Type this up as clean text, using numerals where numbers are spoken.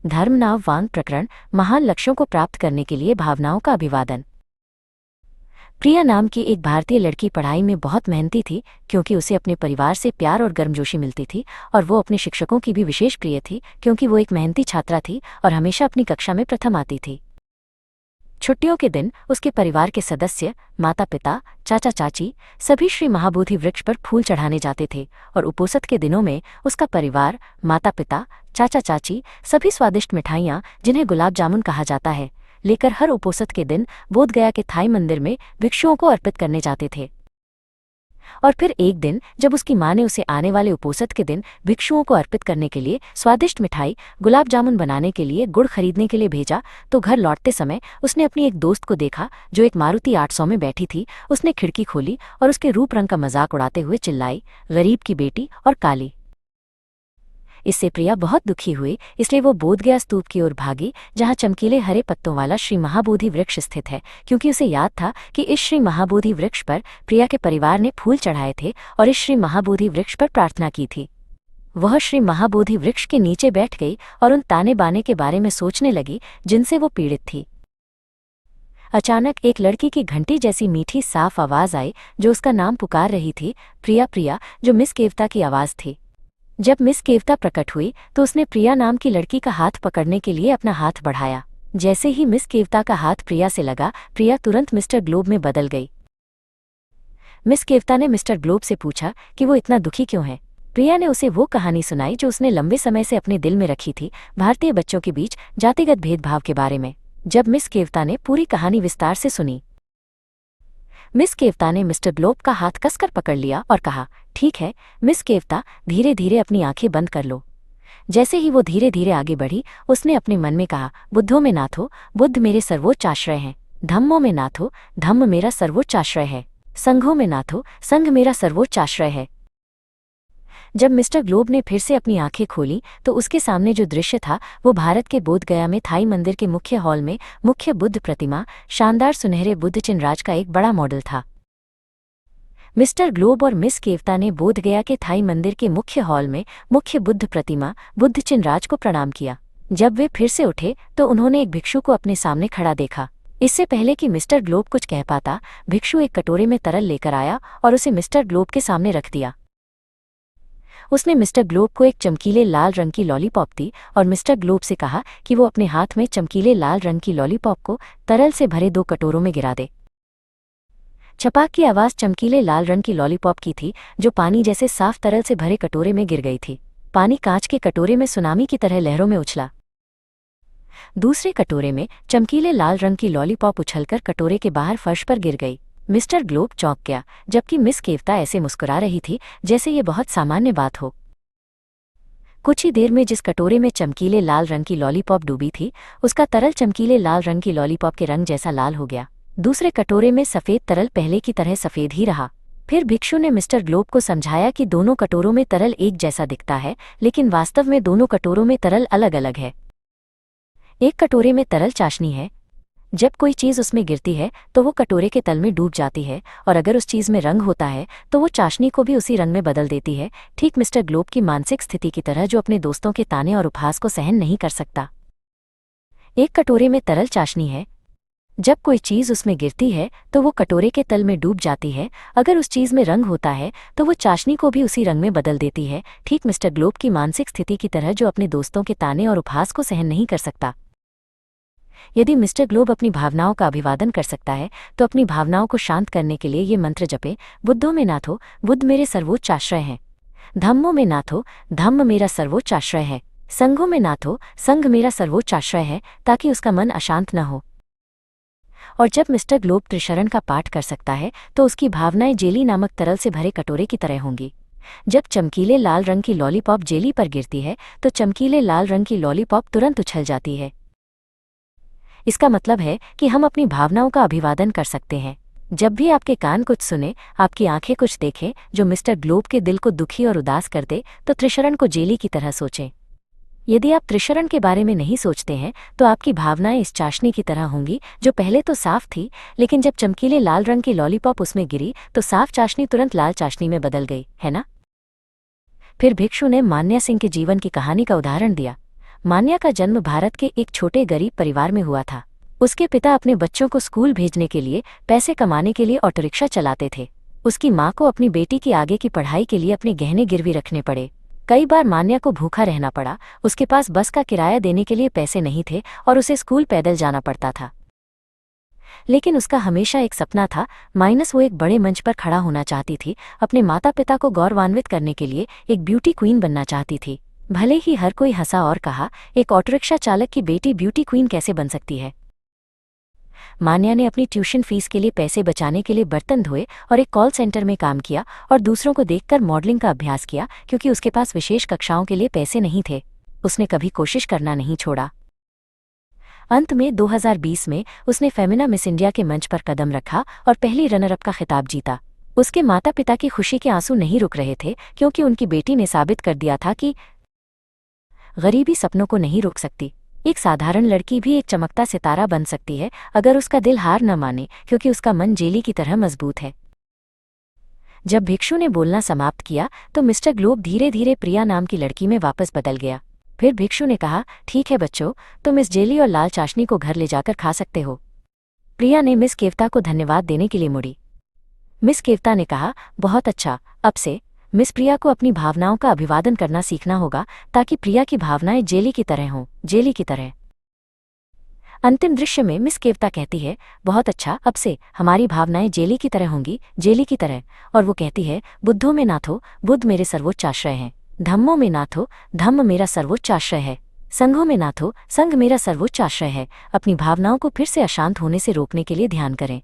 धर्म नाम वांग प्रकरण, महान लक्ष्यों को प्राप्त करने के लिए भावनाओं का अभिवादन। प्रिया नाम की एक भारतीय लड़की पढ़ाई में बहुत मेहनती थी, क्योंकि उसे अपने परिवार से प्यार और गर्मजोशी मिलती थी, और वो अपने शिक्षकों की भी विशेष प्रिय थी, क्योंकि वो एक मेहनती छात्रा थी और हमेशा अपनी कक्षा में प्रथम आती थी। छुट्टियों के दिन उसके परिवार के सदस्य, माता पिता, चाचा चाची सभी श्री महाबोधि वृक्ष पर फूल चढ़ाने जाते थे, और उपोषित के दिनों में उसका परिवार, माता पिता, चाचा चाची सभी स्वादिष्ट मिठाइयाँ, जिन्हें गुलाब जामुन कहा जाता है, लेकर हर उपोषित के दिन बोधगया के थाई मंदिर में भिक्षुओं को अर्पित करने जाते थे। और फिर एक दिन जब उसकी माँ ने उसे आने वाले उपोषित के दिन भिक्षुओं को अर्पित करने के लिए स्वादिष्ट मिठाई गुलाब जामुन बनाने के लिए गुड़ खरीदने के लिए भेजा, तो घर लौटते समय उसने अपनी एक दोस्त को देखा जो एक मारुति 800 में बैठी थी। उसने खिड़की खोली और उसके रूप रंग का मजाक उड़ाते हुए चिल्लाई, गरीब की बेटी और काली। इससे प्रिया बहुत दुखी हुई, इसलिए वो बोधगया स्तूप की ओर भागी, जहाँ चमकीले हरे पत्तों वाला श्री महाबोधि वृक्ष स्थित है, क्योंकि उसे याद था कि इस श्री महाबोधि वृक्ष पर प्रिया के परिवार ने फूल चढ़ाए थे और इस श्री महाबोधि वृक्ष पर प्रार्थना की थी। वह श्री महाबोधि वृक्ष के नीचे बैठ गई और उन ताने बाने के बारे में सोचने लगी जिनसे वो पीड़ित थी। अचानक एक लड़की की घंटी जैसी मीठी साफ आवाज आई, जो उसका नाम पुकार रही थी, प्रिया प्रिया, जो मिस केवता की आवाज थी। जब मिस केवता प्रकट हुई तो उसने प्रिया नाम की लड़की का हाथ पकड़ने के लिए अपना हाथ बढ़ाया। जैसे ही मिस केवता का हाथ प्रिया से लगा, प्रिया तुरंत मिस्टर ग्लोब में बदल गई। मिस केवता ने मिस्टर ग्लोब से पूछा कि वो इतना दुखी क्यों है। प्रिया ने उसे वो कहानी सुनाई जो उसने लंबे समय से अपने दिल में रखी थी, भारतीय बच्चों के बीच जातिगत भेदभाव के बारे में। जब मिस केवता ने पूरी कहानी विस्तार से सुनी, मिस केवता ने मिस्टर ग्लोब का हाथ कसकर पकड़ लिया और कहा, ठीक है मिस केवता, धीरे धीरे अपनी आंखें बंद कर लो। जैसे ही वो धीरे धीरे आगे बढ़ी, उसने अपने मन में कहा, बुद्धों में नाथो, बुद्ध मेरे सर्वोच्च आश्रय हैं। धम्मों में नाथो, धम्म मेरा सर्वोच्च आश्रय है। संघों में नाथो, संघ मेरा सर्वोच्च आश्रय है। जब मिस्टर ग्लोब ने फिर से अपनी आंखें खोली तो उसके सामने जो दृश्य था वो भारत के बोधगया में थाई मंदिर के मुख्य हॉल में मुख्य बुद्ध प्रतिमा, शानदार सुनहरे बुद्ध चिन्हराज का एक बड़ा मॉडल था। मिस्टर ग्लोब और मिस केवता ने बोधगया के थाई मंदिर के मुख्य हॉल में मुख्य बुद्ध प्रतिमा, बुद्ध चिन्हराज को प्रणाम किया। जब वे फिर से उठे तो उन्होंने एक भिक्षु को अपने सामने खड़ा देखा। इससे पहले कि मिस्टर ग्लोब कुछ कह पाता, भिक्षु एक कटोरे में तरल लेकर आया और उसे मिस्टर ग्लोब के सामने रख दिया। उसने मिस्टर ग्लोब को एक चमकीले लाल रंग की लॉलीपॉप दी और मिस्टर ग्लोब से कहा कि वो अपने हाथ में चमकीले लाल रंग की लॉलीपॉप को तरल से भरे 2 कटोरों में गिरा दे। छपाक की आवाज़ चमकीले लाल रंग की लॉलीपॉप की थी, जो पानी जैसे साफ तरल से भरे कटोरे में गिर गई थी। पानी कांच के कटोरे में सुनामी की तरह लहरों में उछला। दूसरे कटोरे में चमकीले लाल रंग की लॉलीपॉप उछलकर कटोरे के बाहर फर्श पर गिर गई। मिस्टर ग्लोब चौंक गया, जबकि मिस केवता ऐसे मुस्कुरा रही थी जैसे ये बहुत सामान्य बात हो। कुछ ही देर में जिस कटोरे में चमकीले लाल रंग की लॉलीपॉप डूबी थी, उसका तरल चमकीले लाल रंग की लॉलीपॉप के रंग जैसा लाल हो गया। दूसरे कटोरे में सफ़ेद तरल पहले की तरह सफ़ेद ही रहा। फिर भिक्षु ने मिस्टर ग्लोब को समझाया कि दोनों कटोरों में तरल एक जैसा दिखता है, लेकिन वास्तव में दोनों कटोरों में तरल अलग अलग है। एक कटोरे में तरल चाशनी है। जब कोई चीज़ उसमें गिरती है तो वो कटोरे के तल में डूब जाती है, और अगर उस चीज़ में रंग होता है तो वो चाशनी को भी उसी रंग में बदल देती है, ठीक मिस्टर ग्लोब की मानसिक स्थिति की तरह, जो अपने दोस्तों के ताने और उपहास को सहन नहीं कर सकता। एक कटोरे में तरल चाशनी है। जब कोई चीज़ उसमें गिरती है तो वो कटोरे के तल में डूब जाती है, अगर उस चीज़ में रंग होता है तो वो चाशनी को भी उसी रंग में बदल देती है, ठीक मिस्टर ग्लोब की मानसिक स्थिति की तरह, जो अपने दोस्तों के ताने और उपहास को सहन नहीं कर सकता। यदि मिस्टर ग्लोब अपनी भावनाओं का अभिवादन कर सकता है तो अपनी भावनाओं को शांत करने के लिए ये मंत्र जपे, बुद्धों में नाथो, बुद्ध मेरे सर्वोच्च आश्रय हैं। धम्मों में नाथो, धम्म मेरा सर्वोच्च आश्रय है। संघों में नाथो, संघ मेरा सर्वोच्च आश्रय है, ताकि उसका मन अशांत न हो। और जब मिस्टर ग्लोब त्रिशरण का पाठ कर सकता है तो उसकी भावनाएं जेली नामक तरल से भरे कटोरे की तरह होंगी। जब चमकीले लाल रंग की लॉलीपॉप जेली पर गिरती है तो चमकीले लाल रंग की लॉलीपॉप तुरंत उछल जाती है। इसका मतलब है कि हम अपनी भावनाओं का अभिवादन कर सकते हैं। जब भी आपके कान कुछ सुने, आपकी आंखें कुछ देखें जो मिस्टर ग्लोब के दिल को दुखी और उदास कर दे, तो त्रिशरण को जेली की तरह सोचें। यदि आप त्रिशरण के बारे में नहीं सोचते हैं तो आपकी भावनाएं इस चाशनी की तरह होंगी, जो पहले तो साफ थी, लेकिन जब चमकीले लाल रंग की लॉलीपॉप उसमें गिरी तो साफ चाशनी तुरंत लाल चाशनी में बदल गई, है ना? फिर भिक्षु ने मान्या सिंह के जीवन की कहानी का उदाहरण दिया। मान्या का जन्म भारत के एक छोटे गरीब परिवार में हुआ था। उसके पिता अपने बच्चों को स्कूल भेजने के लिए पैसे कमाने के लिए ऑटो रिक्शा चलाते थे। उसकी माँ को अपनी बेटी की आगे की पढ़ाई के लिए अपने गहने गिरवी रखने पड़े। कई बार मान्या को भूखा रहना पड़ा। उसके पास बस का किराया देने के लिए पैसे नहीं थे और उसे स्कूल पैदल जाना पड़ता था। लेकिन उसका हमेशा एक सपना था, वो एक बड़े मंच पर खड़ा होना चाहती थी। अपने माता पिता को गौरवान्वित करने के लिए एक ब्यूटी क्वीन बनना चाहती थी। भले ही हर कोई हंसा और कहा, एक ऑटो रिक्शा चालक की बेटी ब्यूटी क्वीन कैसे बन सकती है। मान्या ने अपनी ट्यूशन फीस के लिए पैसे बचाने के लिए बर्तन धोए और एक कॉल सेंटर में काम किया और दूसरों को देखकर मॉडलिंग का अभ्यास किया। क्योंकि उसके पास विशेष कक्षाओं के लिए पैसे नहीं थे, उसने कभी कोशिश करना नहीं छोड़ा। अंत में 2020 में उसने फेमिना मिस इंडिया के मंच पर कदम रखा और पहली रनर अप का खिताब जीता। उसके माता पिता की खुशी के आंसू नहीं रुक रहे थे, क्योंकि उनकी बेटी ने साबित कर दिया था कि गरीबी सपनों को नहीं रोक सकती। एक साधारण लड़की भी एक चमकता सितारा बन सकती है, अगर उसका दिल हार न माने, क्योंकि उसका मन जेली की तरह मजबूत है। जब भिक्षु ने बोलना समाप्त किया तो मिस्टर ग्लोब धीरे धीरे प्रिया नाम की लड़की में वापस बदल गया। फिर भिक्षु ने कहा, ठीक है बच्चों, तुम इस जेली और लाल चाशनी को घर ले जाकर खा सकते हो। प्रिया ने मिस केवता को धन्यवाद देने के लिए मुड़ी। मिस केवता ने कहा, बहुत अच्छा, अब से मिस प्रिया को अपनी भावनाओं का अभिवादन करना सीखना होगा, ताकि प्रिया की भावनाएं जेली की तरह हों, जेली की तरह। अंतिम दृश्य में मिस केवता कहती है, बहुत अच्छा, अब से हमारी भावनाएं जेली की तरह होंगी, जेली की तरह। और वो कहती है, बुद्धों में नाथो, बुद्ध मेरे सर्वोच्च आश्रय हैं। धम्मों में नाथो, धम्म मेरा सर्वोच्च आश्रय है। संघों में नाथो, संघ मेरा सर्वोच्च आश्रय है। अपनी भावनाओं को फिर से अशांत होने से रोकने के लिए ध्यान करें।